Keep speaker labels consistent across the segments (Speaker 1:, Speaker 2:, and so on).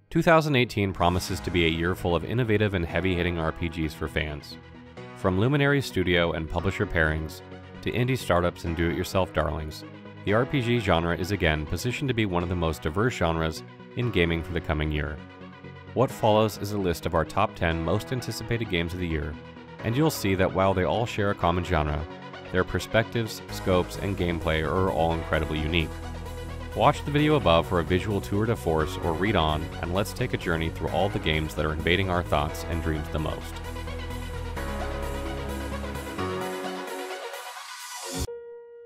Speaker 1: "2018 promises to be a year full of innovative and heavy-hitting RPGs for fans. From Luminary studio and publisher pairings, to indie startups and do-it-yourself darlings, the RPG genre is again positioned to be one of the most diverse genres in gaming for the coming year. What follows is a list of our top 10 most anticipated games of the year, and you'll see that while they all share a common genre, their perspectives, scopes, and gameplay are all incredibly unique. Watch the video above for a visual tour de force or read on, and let's take a journey through all the games that are invading our thoughts and dreams the most.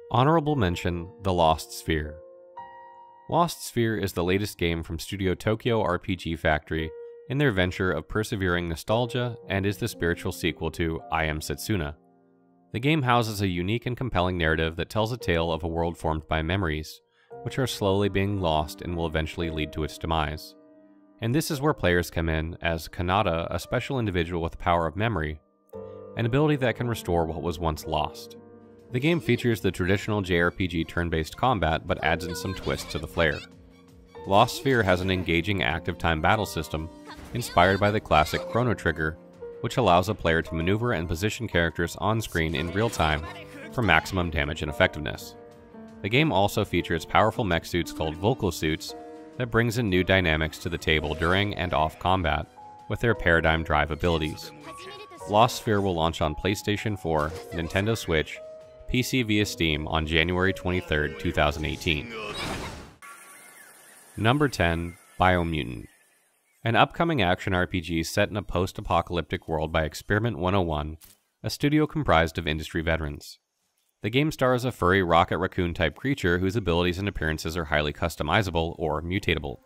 Speaker 1: Honorable mention, The Lost Sphere. Lost Sphere is the latest game from Studio Tokyo RPG Factory in their venture of persevering nostalgia and is the spiritual sequel to I Am Setsuna. The game houses a unique and compelling narrative that tells a tale of a world formed by memories, which are slowly being lost and will eventually lead to its demise. And this is where players come in as Kanata, a special individual with the power of memory, an ability that can restore what was once lost. The game features the traditional JRPG turn-based combat, but adds in some twists to the flair. Lost Sphere has an engaging active time battle system, inspired by the classic Chrono Trigger, which allows a player to maneuver and position characters on screen in real time for maximum damage and effectiveness. The game also features powerful mech suits called Vocal Suits that brings in new dynamics to the table during and off combat with their Paradigm Drive abilities. Lost Sphere will launch on PlayStation 4, Nintendo Switch, PC via Steam on January 23, 2018. Number 10, Biomutant. An upcoming action RPG set in a post-apocalyptic world by Experiment 101, a studio comprised of industry veterans. The game stars a furry rocket raccoon-type creature whose abilities and appearances are highly customizable or mutatable.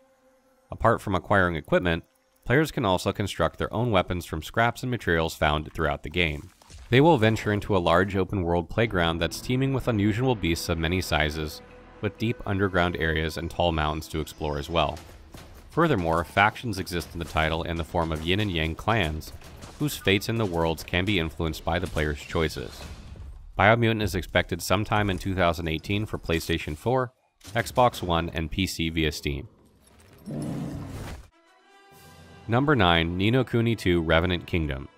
Speaker 1: Apart from acquiring equipment, players can also construct their own weapons from scraps and materials found throughout the game. They will venture into a large open-world playground that's teeming with unusual beasts of many sizes, with deep underground areas and tall mountains to explore as well. Furthermore, factions exist in the title in the form of yin and yang clans, whose fates in the worlds can be influenced by the player's choices. Biomutant is expected sometime in 2018 for PlayStation 4, Xbox One, and PC via Steam. Number 9, Ni no Kuni 2 Revenant Kingdom.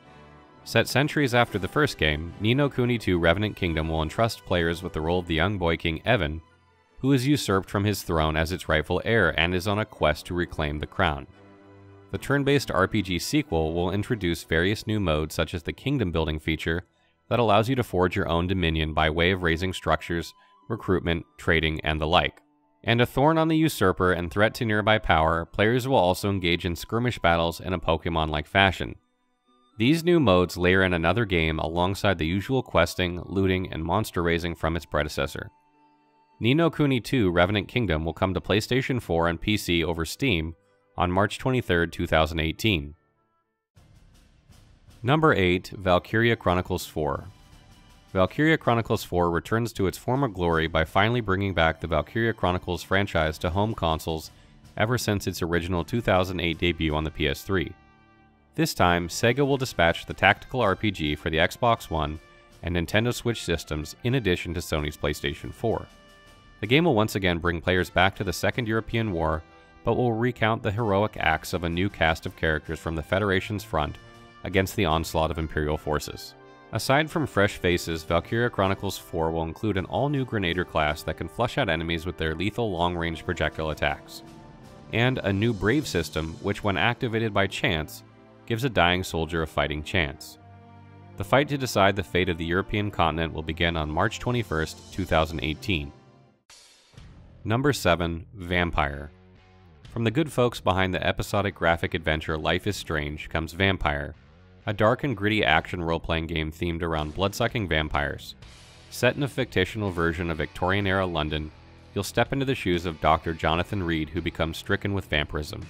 Speaker 1: Set centuries after the first game, Ni no Kuni 2 Revenant Kingdom will entrust players with the role of the young boy king Evan, who is usurped from his throne as its rightful heir and is on a quest to reclaim the crown. The turn-based RPG sequel will introduce various new modes such as the kingdom building feature that allows you to forge your own dominion by way of raising structures, recruitment, trading, and the like. And a thorn on the usurper and threat to nearby power, players will also engage in skirmish battles in a Pokemon-like fashion. These new modes layer in another game alongside the usual questing, looting, and monster raising from its predecessor. Ni no Kuni 2 Revenant Kingdom will come to PlayStation 4 and PC over Steam on March 23, 2018. Number 8, Valkyria Chronicles 4. Valkyria Chronicles 4 returns to its former glory by finally bringing back the Valkyria Chronicles franchise to home consoles ever since its original 2008 debut on the PS3. This time, Sega will dispatch the tactical RPG for the Xbox One and Nintendo Switch systems in addition to Sony's PlayStation 4. The game will once again bring players back to the Second European War, but will recount the heroic acts of a new cast of characters from the Federation's front against the onslaught of Imperial forces. Aside from fresh faces, Valkyria Chronicles 4 will include an all-new Grenadier class that can flush out enemies with their lethal long-range projectile attacks, and a new Brave system which, when activated by chance, gives a dying soldier a fighting chance. The fight to decide the fate of the European continent will begin on March 21, 2018. Number 7, Vampire. From the good folks behind the episodic graphic adventure Life is Strange comes Vampire, a dark and gritty action role-playing game themed around blood-sucking vampires. Set in a fictional version of Victorian-era London, you'll step into the shoes of Dr. Jonathan Reed, who becomes stricken with vampirism.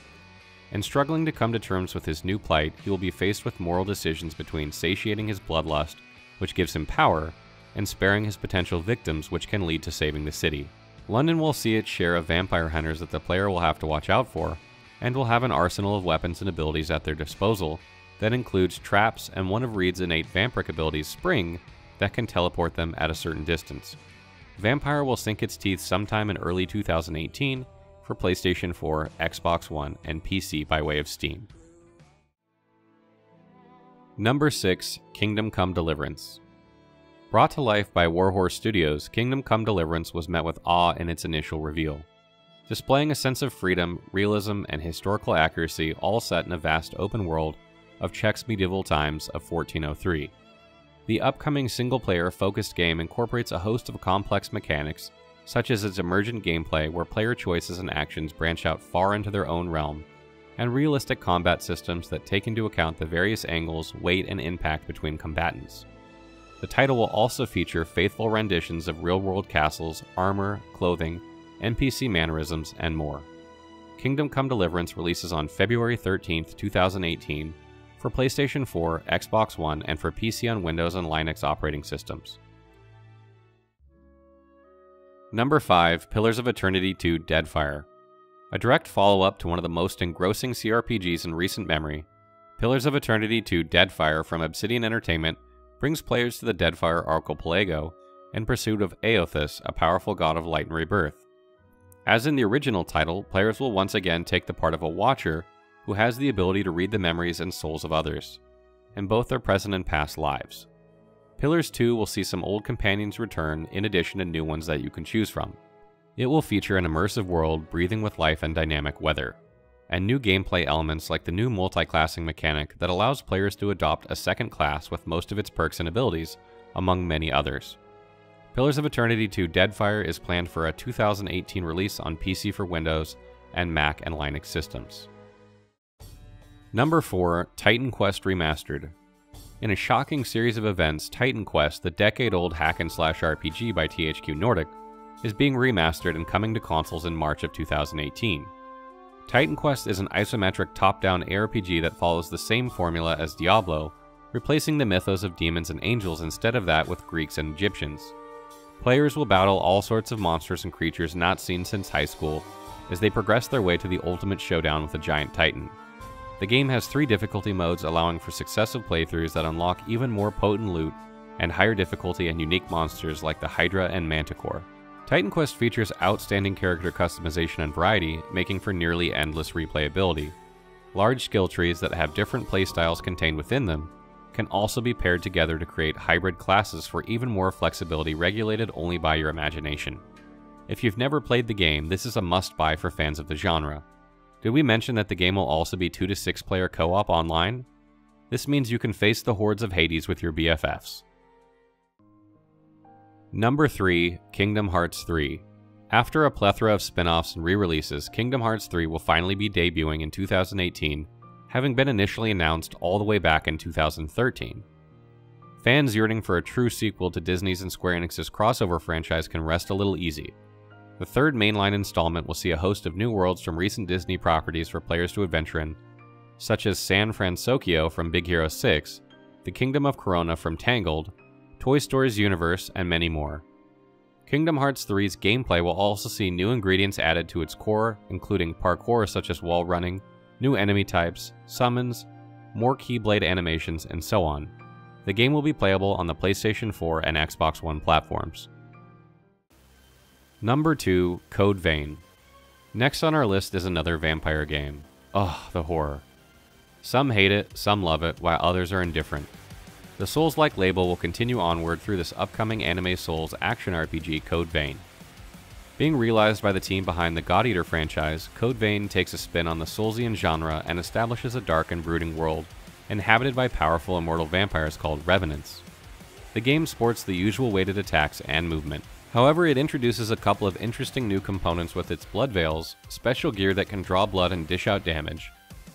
Speaker 1: And struggling to come to terms with his new plight, he will be faced with moral decisions between satiating his bloodlust, which gives him power, and sparing his potential victims, which can lead to saving the city. London will see its share of vampire hunters that the player will have to watch out for, and will have an arsenal of weapons and abilities at their disposal that includes traps and one of Reed's innate vampiric abilities, Spring, that can teleport them at a certain distance. Vampire will sink its teeth sometime in early 2018 for PlayStation 4, Xbox One, and PC by way of Steam. Number 6. Kingdom Come Deliverance. Brought to life by Warhorse Studios, Kingdom Come Deliverance was met with awe in its initial reveal. Displaying a sense of freedom, realism, and historical accuracy, all set in a vast open world of Czech's medieval times of 1403. The upcoming single-player focused game incorporates a host of complex mechanics, such as its emergent gameplay where player choices and actions branch out far into their own realm, and realistic combat systems that take into account the various angles, weight, and impact between combatants. The title will also feature faithful renditions of real-world castles, armor, clothing, NPC mannerisms, and more. Kingdom Come Deliverance releases on February 13, 2018, for PlayStation 4, Xbox One, and for PC on Windows and Linux operating systems. Number 5. Pillars of Eternity 2 Deadfire. A direct follow-up to one of the most engrossing CRPGs in recent memory, Pillars of Eternity 2 Deadfire from Obsidian Entertainment brings players to the Deadfire archipelago in pursuit of Aothus, a powerful god of light and rebirth. As in the original title, players will once again take the part of a Watcher who has the ability to read the memories and souls of others, in both their present and past lives. Pillars 2 will see some old companions return in addition to new ones that you can choose from. It will feature an immersive world breathing with life and dynamic weather, and new gameplay elements like the new multi-classing mechanic that allows players to adopt a second class with most of its perks and abilities, among many others. Pillars of Eternity 2 Deadfire is planned for a 2018 release on PC for Windows and Mac and Linux systems. Number 4. Titan Quest Remastered. In a shocking series of events, Titan Quest, the decade-old hack-and-slash RPG by THQ Nordic, is being remastered and coming to consoles in March of 2018. Titan Quest is an isometric top-down ARPG that follows the same formula as Diablo, replacing the mythos of demons and angels instead of that with Greeks and Egyptians. Players will battle all sorts of monsters and creatures not seen since high school as they progress their way to the ultimate showdown with a giant titan. The game has 3 difficulty modes allowing for successive playthroughs that unlock even more potent loot and higher difficulty and unique monsters like the Hydra and Manticore. Titan Quest features outstanding character customization and variety, making for nearly endless replayability. Large skill trees that have different playstyles contained within them can also be paired together to create hybrid classes for even more flexibility regulated only by your imagination. If you've never played the game, this is a must-buy for fans of the genre. Did we mention that the game will also be 2 to 6 player co-op online? This means you can face the hordes of Hades with your BFFs. Number 3. Kingdom Hearts 3. After a plethora of spin-offs and re-releases, Kingdom Hearts 3 will finally be debuting in 2018, having been initially announced all the way back in 2013. Fans yearning for a true sequel to Disney's and Square Enix's crossover franchise can rest a little easy. The third mainline installment will see a host of new worlds from recent Disney properties for players to adventure in, such as San Francisco from Big Hero 6, the Kingdom of Corona from Tangled, Toy Story's universe, and many more. Kingdom Hearts 3's gameplay will also see new ingredients added to its core, including parkour such as wall running, new enemy types, summons, more Keyblade animations, and so on. The game will be playable on the PlayStation 4 and Xbox One platforms. Number 2. Code Vein. Next on our list is another vampire game. Oh, the horror. Some hate it, some love it, while others are indifferent. The Souls-like label will continue onward through this upcoming anime Souls action RPG Code Vein. Being realized by the team behind the God Eater franchise, Code Vein takes a spin on the Soulsian genre and establishes a dark and brooding world inhabited by powerful immortal vampires called Revenants. The game sports the usual weighted attacks and movement. However, it introduces a couple of interesting new components with its blood veils, special gear that can draw blood and dish out damage,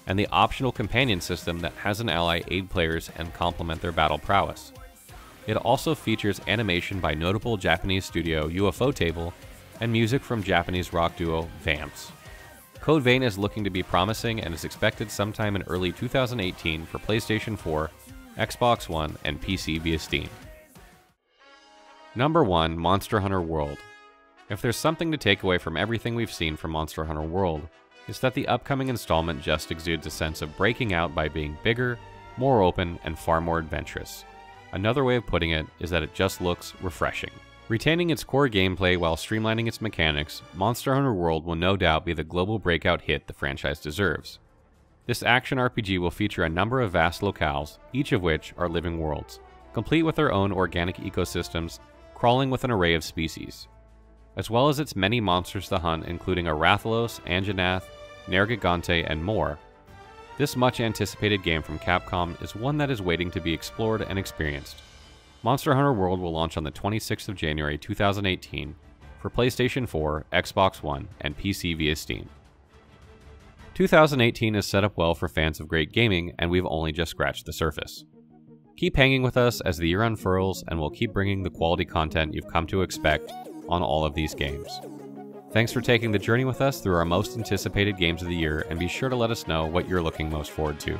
Speaker 1: and the optional companion system that has an ally aid players and complement their battle prowess. It also features animation by notable Japanese studio UFO Table and music from Japanese rock duo Vamps. Code Vein is looking to be promising and is expected sometime in early 2018 for PlayStation 4, Xbox One, and PC via Steam. Number 1. Monster Hunter World. If there's something to take away from everything we've seen from Monster Hunter World, it's that the upcoming installment just exudes a sense of breaking out by being bigger, more open, and far more adventurous. Another way of putting it is that it just looks refreshing. Retaining its core gameplay while streamlining its mechanics, Monster Hunter World will no doubt be the global breakout hit the franchise deserves. This action RPG will feature a number of vast locales, each of which are living worlds, complete with their own organic ecosystems, crawling with an array of species, as well as its many monsters to hunt, including a Rathalos, Anjanath, Nergigante, and more. This much anticipated game from Capcom is one that is waiting to be explored and experienced. Monster Hunter World will launch on the 26th of January 2018 for PlayStation 4, Xbox One, and PC via Steam. 2018 is set up well for fans of great gaming, and we've only just scratched the surface. Keep hanging with us as the year unfurls, and we'll keep bringing the quality content you've come to expect on all of these games. Thanks for taking the journey with us through our most anticipated games of the year, and be sure to let us know what you're looking most forward to.